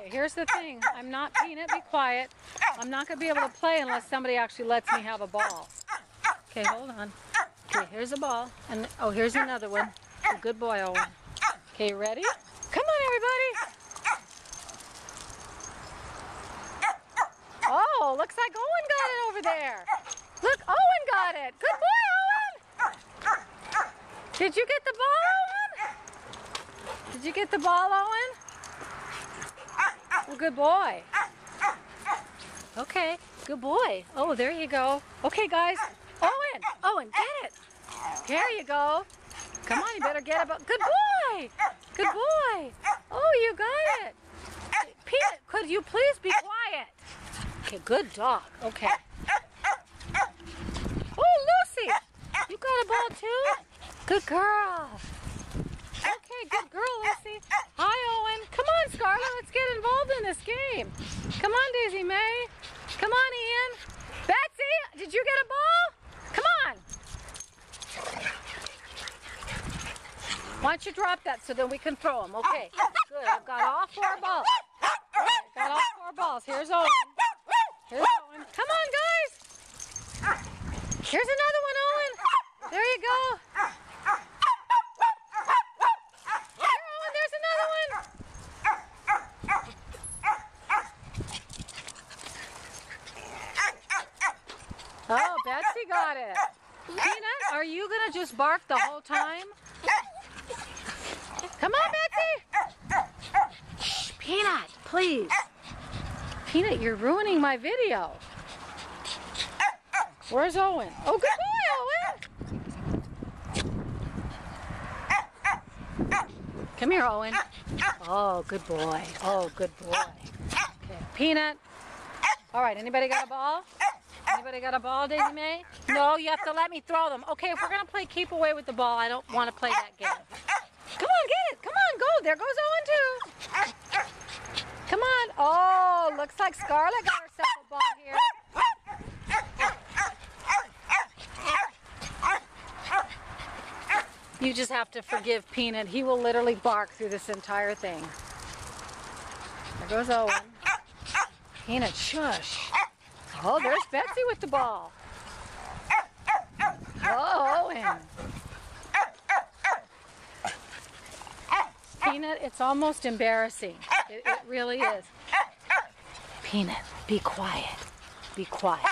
Okay, here's the thing. I'm not Peanut. Be quiet. I'm not going to be able to play unless somebody actually lets me have a ball. Okay, hold on. Okay, here's a ball. And oh, here's another one. Good boy, Owen. Okay, you ready? Come on, everybody. Oh, looks like Owen got it over there. Look, Owen got it. Good boy, Owen. Did you get the ball, Owen? Did you get the ball, Owen? Oh, good boy. Okay, good boy. Oh, there you go. Okay, guys. Owen, get it. There you go. Come on, you better get it. Good boy. Good boy. Oh, you got it. Peanut, could you please be quiet? Okay, good dog. Okay. Oh, Lucy, you got a ball too? Good girl. Okay, good girl, Lucy. Hi, Owen. Come on, Scarlett. Let's get involved in this game. Come on, Daisy May. Come on, Ian. Betsy, did you get a ball? Come on. Why don't you drop that so that we can throw them? Okay, good. I've got all 4 balls. I've got all 4 balls. Here's Owen. Here's Owen. Come on, guys. Here's another one, Owen. There you go. Here, Owen, there's another one. Oh, Betsy got it. Peanut, are you going to just bark the whole time? Come on, Betsy. Shh, Peanut, please. Peanut, you're ruining my video. Where's Owen? Oh, good boy, Owen. Come here, Owen. Oh, good boy. Oh, good boy. Okay, Peanut. All right, anybody got a ball? Anybody got a ball, Daisy May? No, you have to let me throw them. Okay, if we're going to play keep away with the ball, I don't want to play that game. Come on, get it. Come on, go. There goes Owen, too. Come on. Oh, looks like Scarlett got herself a ball here. You just have to forgive Peanut. He will literally bark through this entire thing. There goes Owen. Peanut, shush. Oh, there's Betsy with the ball. Oh, Owen. Peanut, it's almost embarrassing. It really is. Peanut, be quiet. Be quiet.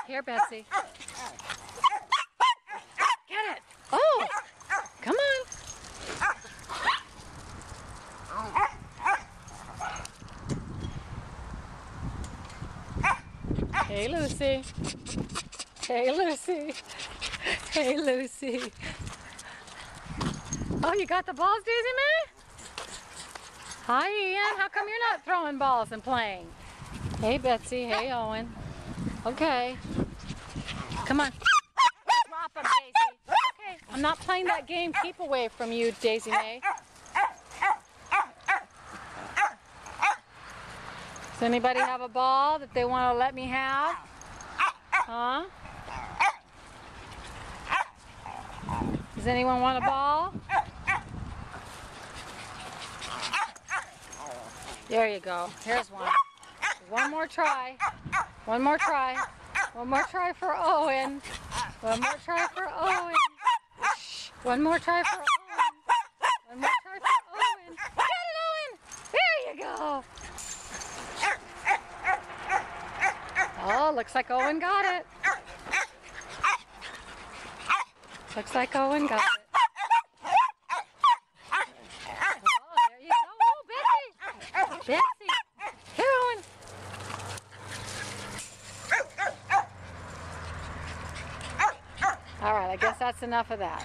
Here, Betsy. Get it. Oh, come on. Hey, Lucy. Hey, Lucy. Hey, Lucy. Oh, you got the balls, Daisy May? Hi, Ian. How come you're not throwing balls and playing? Hey, Betsy. Hey, Owen. Okay. Come on. Drop them, Daisy. Okay. I'm not playing that game. Keep away from you, Daisy May. Does anybody have a ball that they want to let me have? Huh? Does anyone want a ball? There you go. Here's one. One more try. One more try. One more try for Owen. One more try for Owen. Shh. One more try for Owen. One more try for Owen. Get it, Owen! There you go. Oh, looks like Owen got it. Looks like Owen got it. Oh, there you go. Oh, Betsy. Betsy. Here, Owen. All right, I guess that's enough of that.